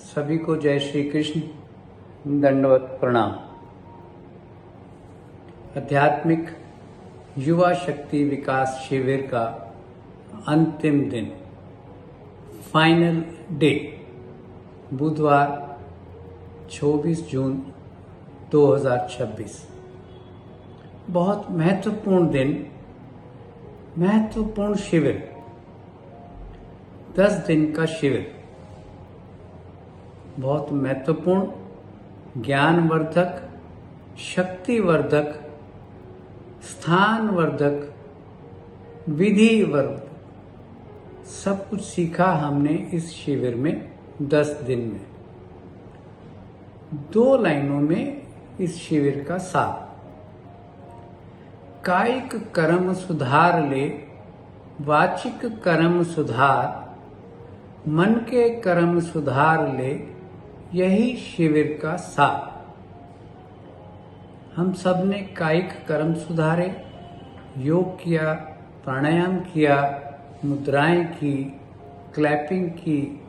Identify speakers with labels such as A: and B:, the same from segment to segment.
A: सभी को जय श्री कृष्ण, दंडवत प्रणाम। आध्यात्मिक युवा शक्ति विकास शिविर का अंतिम दिन, फाइनल डे, बुधवार 24 जून 2026। बहुत महत्वपूर्ण दिन, महत्वपूर्ण शिविर, 10 दिन का शिविर, बहुत महत्वपूर्ण, ज्ञानवर्धक, शक्तिवर्धक, स्थानवर्धक, विधिवर्धक, सब कुछ सीखा हमने इस शिविर में 10 दिन में। 2 लाइनों में इस शिविर का सार। कायिक कर्म सुधार ले, वाचिक कर्म सुधार, मन के कर्म सुधार ले, यही शिविर का सार। हम सब ने कायिक कर्म सुधारे, योग किया, प्राणायाम किया, मुद्राएं की, क्लैपिंग की,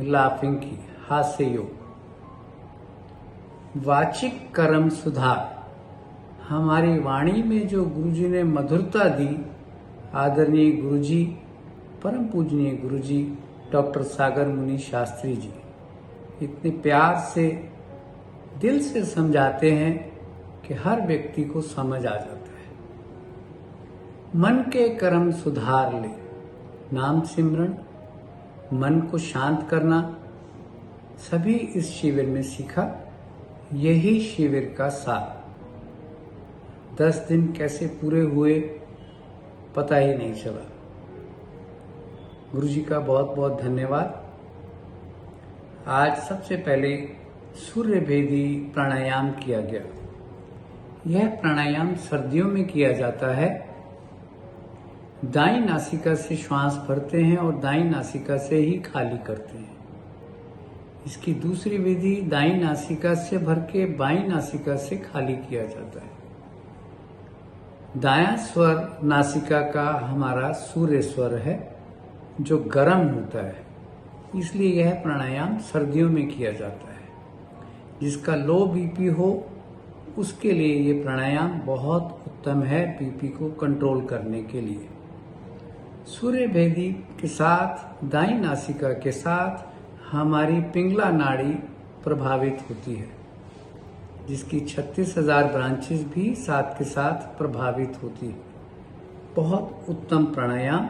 A: लाफिंग की, हास्य योग। वाचिक कर्म सुधार, हमारी वाणी में जो गुरुजी ने मधुरता दी, आदरणीय गुरुजी, परम पूजनीय गुरुजी डॉक्टर सागर मुनि शास्त्री जी इतने प्यार से, दिल से समझाते हैं कि हर व्यक्ति को समझ आ जाता है। मन के कर्म सुधार ले, नाम सिमरन, मन को शांत करना, सभी इस शिविर में सीखा। यही शिविर का सार। 10 दिन कैसे पूरे हुए पता ही नहीं चला। गुरुजी का बहुत बहुत धन्यवाद। आज सबसे पहले सूर्य भेदी प्राणायाम किया गया। यह प्राणायाम सर्दियों में किया जाता है। दाईं नासिका से श्वास भरते हैं और दाईं नासिका से ही खाली करते हैं। इसकी दूसरी विधि दाईं नासिका से भर के बाईं नासिका से खाली किया जाता है। दायां स्वर नासिका का हमारा सूर्य स्वर है जो गर्म होता है, इसलिए यह प्राणायाम सर्दियों में किया जाता है। जिसका लो बीपी हो उसके लिए ये प्राणायाम बहुत उत्तम है, बीपी को कंट्रोल करने के लिए। सूर्य भेदी के साथ दाईं नासिका के साथ हमारी पिंगला नाड़ी प्रभावित होती है, जिसकी 36,000 ब्रांचेस भी साथ के साथ प्रभावित होती है। बहुत उत्तम प्राणायाम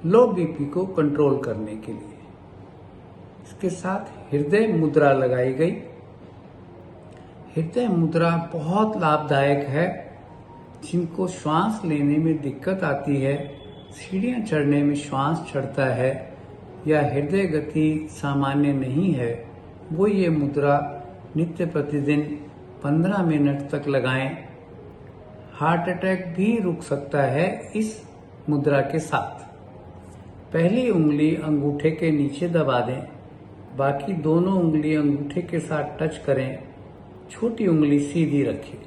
A: लो बीपी को कंट्रोल करने के लिए। इसके साथ हृदय मुद्रा लगाई गई। हृदय मुद्रा बहुत लाभदायक है। जिनको श्वास लेने में दिक्कत आती है, सीढ़ियां चढ़ने में श्वास चढ़ता है या हृदय गति सामान्य नहीं है, वो ये मुद्रा नित्य प्रतिदिन 15 मिनट तक लगाएं। हार्ट अटैक भी रुक सकता है इस मुद्रा के साथ। पहली उंगली अंगूठे के नीचे दबा दें, बाकी दोनों उंगली अंगूठे के साथ टच करें, छोटी उंगली सीधी रखें।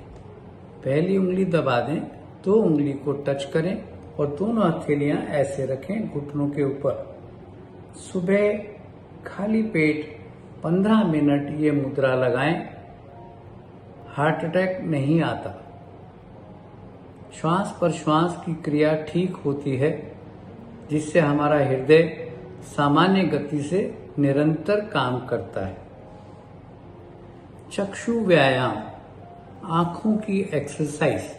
A: पहली उंगली दबा दें, 2 उंगली को टच करें और दोनों हथेलियां ऐसे रखें घुटनों के ऊपर। सुबह खाली पेट 15 मिनट ये मुद्रा लगाएं। हार्ट अटैक नहीं आता। श्वास पर श्वास की क्रिया ठीक होती है, जिससे हमारा हृदय सामान्य गति से निरंतर काम करता है। चक्षु व्यायाम, आंखों की एक्सरसाइज।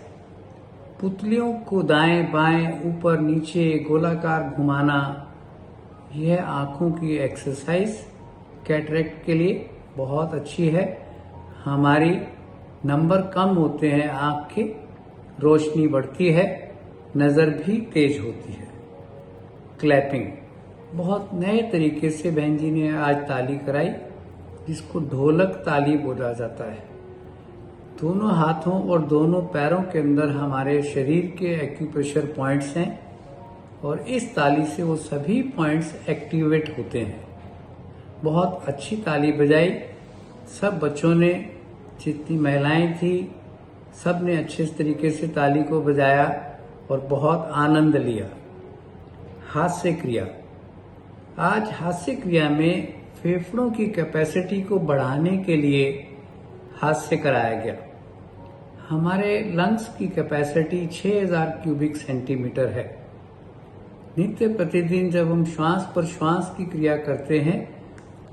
A: पुतलियों को दाएं बाएं ऊपर नीचे गोलाकार घुमाना, यह आंखों की एक्सरसाइज कैटरेक्ट के लिए बहुत अच्छी है। हमारी नंबर कम होते हैं आंख के, रोशनी बढ़ती है, नजर भी तेज होती है। क्लैपिंग, बहुत नए तरीके से बहन जी ने आज ताली कराई, जिसको ढोलक ताली बोला जाता है। दोनों हाथों और दोनों पैरों के अंदर हमारे शरीर के एक्यूप्रेशर पॉइंट्स हैं और इस ताली से वो सभी पॉइंट्स एक्टिवेट होते हैं। बहुत अच्छी ताली बजाई सब बच्चों ने, जितनी महिलाएं थी सब ने अच्छे तरीके से ताली को बजाया और बहुत आनंद लिया। हास्य क्रिया, आज हास्य क्रिया में फेफड़ों की कैपेसिटी को बढ़ाने के लिए हास्य कराया गया। हमारे लंग्स की कैपेसिटी 6000 क्यूबिक सेंटीमीटर है। नित्य प्रतिदिन जब हम श्वास पर श्वास की क्रिया करते हैं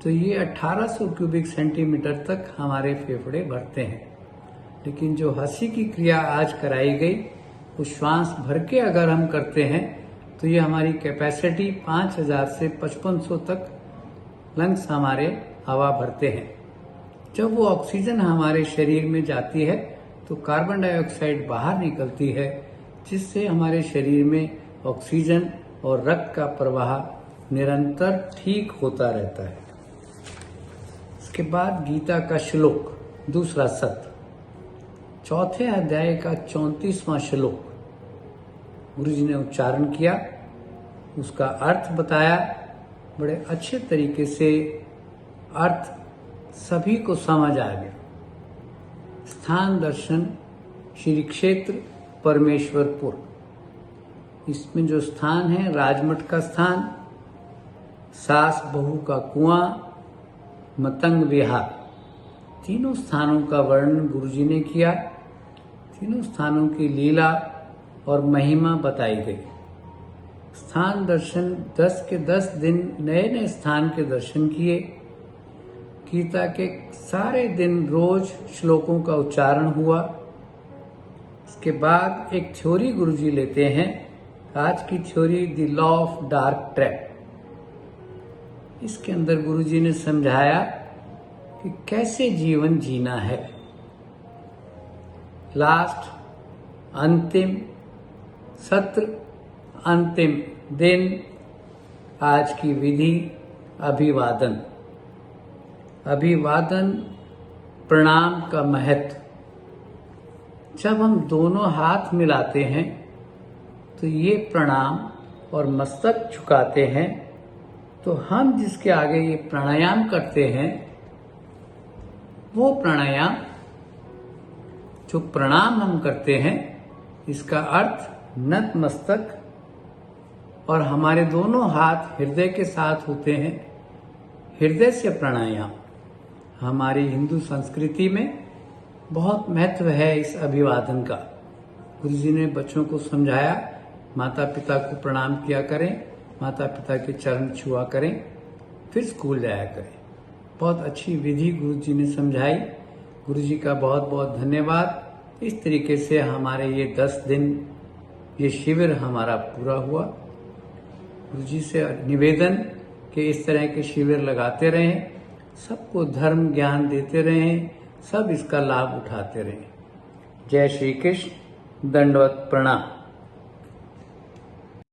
A: तो ये 1800 क्यूबिक सेंटीमीटर तक हमारे फेफड़े भरते हैं। लेकिन जो हंसी की क्रिया आज कराई गई वो श्वास भर के अगर हम करते हैं तो ये हमारी कैपेसिटी 5000 से 5500 तक लंग्स हमारे हवा भरते हैं। जब वो ऑक्सीजन हमारे शरीर में जाती है तो कार्बन डाइऑक्साइड बाहर निकलती है, जिससे हमारे शरीर में ऑक्सीजन और रक्त का प्रवाह निरंतर ठीक होता रहता है। इसके बाद गीता का श्लोक, दूसरा सत्र, चौथे अध्याय का 34वां श्लोक गुरु जी ने उच्चारण किया, उसका अर्थ बताया। बड़े अच्छे तरीके से अर्थ सभी को समझ आ गया। स्थान दर्शन श्री क्षेत्र परमेश्वरपुर, इसमें जो स्थान है राजमठ का स्थान, सास बहू का कुआं, मतंग विहार, तीनों स्थानों का वर्णन गुरुजी ने किया। तीनों स्थानों की लीला और महिमा बताई गई। स्थान दर्शन 10 के 10 दिन नए नए स्थान के दर्शन किए। गीता के सारे दिन रोज श्लोकों का उच्चारण हुआ। इसके बाद एक थ्योरी गुरुजी लेते हैं, आज की theory the law of dark trap. इसके अंदर गुरुजी ने समझाया कि कैसे जीवन जीना है। लास्ट, अंतिम सत्र, अंतिम दिन, आज की विधि अभिवादन। अभिवादन, प्रणाम का महत्व। जब हम दोनों हाथ मिलाते हैं तो ये प्रणाम और मस्तक झुकाते हैं, तो हम जिसके आगे ये प्राणायाम करते हैं वो प्राणायाम, जो प्रणाम हम करते हैं, इसका अर्थ नतमस्तक, और हमारे दोनों हाथ हृदय के साथ होते हैं। हृदय से प्राणायाम हमारी हिंदू संस्कृति में बहुत महत्व है इस अभिवादन का। गुरुजी ने बच्चों को समझाया, माता पिता को प्रणाम किया करें, माता पिता के चरण छुआ करें, फिर स्कूल जाया करें। बहुत अच्छी विधि गुरुजी ने समझाई। गुरुजी का बहुत बहुत धन्यवाद। इस तरीके से हमारे ये 10 दिन ये शिविर हमारा पूरा हुआ। गुरुजी से निवेदन कि इस तरह के शिविर लगाते रहें, सबको धर्म ज्ञान देते रहें, सब इसका लाभ उठाते रहें। जय श्री कृष्ण, दंडवत प्रणाम।